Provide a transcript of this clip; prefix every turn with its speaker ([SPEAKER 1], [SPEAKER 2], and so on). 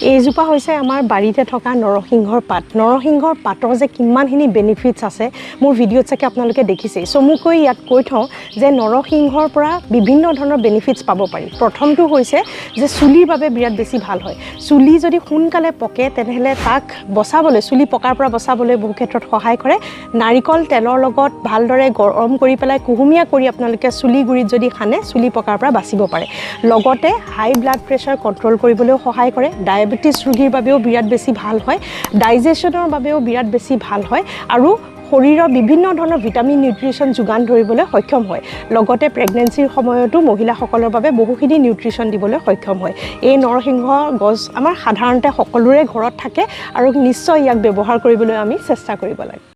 [SPEAKER 1] এইজোপা হৈছে আমাৰ বাৰীতে থকা নৰসিংহৰ পাত। নৰসিংহৰ পাতৰ যে কিমানখিনি বেনিফিটছ আছে মোৰ ভিডিঅ'ত চাগে আপোনালোকে দেখিছেই। চমুকৈ ইয়াত কৈ থওঁ যে নৰসিংহৰ পৰা বিভিন্ন ধৰণৰ বেনিফিটছ পাব পাৰি। প্ৰথমটো হৈছে যে চুলিৰ বাবে বিৰাট বেছি ভাল হয়। চুলি যদি সোনকালে পকে তেনেহ'লে তাক বচাবলৈ, চুলি পকাৰ পৰা বচাবলৈ বহু ক্ষেত্ৰত সহায় কৰে। নাৰিকল তেলৰ লগত ভালদৰে গৰম কৰি পেলাই কুহুমীয়া কৰি আপোনালোকে চুলি গুৰিত যদি সানে চুলি পকাৰ পৰা বাচিব পাৰে। লগতে হাই ব্লাড প্ৰেছাৰ কণ্ট্ৰল কৰিবলৈও সহায় কৰে। ডায়েবেটিছ ৰোগীৰ বাবেও বিৰাট বেছি ভাল হয়। ডাইজেশ্যনৰ বাবেও বিৰাট বেছি ভাল হয় আৰু শৰীৰৰ বিভিন্ন ধৰণৰ ভিটামিন নিউট্ৰিশ্যন যোগান ধৰিবলৈ সক্ষম হয়। লগতে প্ৰেগনেঞ্চিৰ সময়তো মহিলাসকলৰ বাবে বহুখিনি নিউট্ৰিশ্যন দিবলৈ সক্ষম হয়। এই নৰসিংহ গছ আমাৰ সাধাৰণতে সকলোৰে ঘৰত থাকে আৰু নিশ্চয় ইয়াক ব্যৱহাৰ কৰিবলৈ আমি চেষ্টা কৰিব লাগে।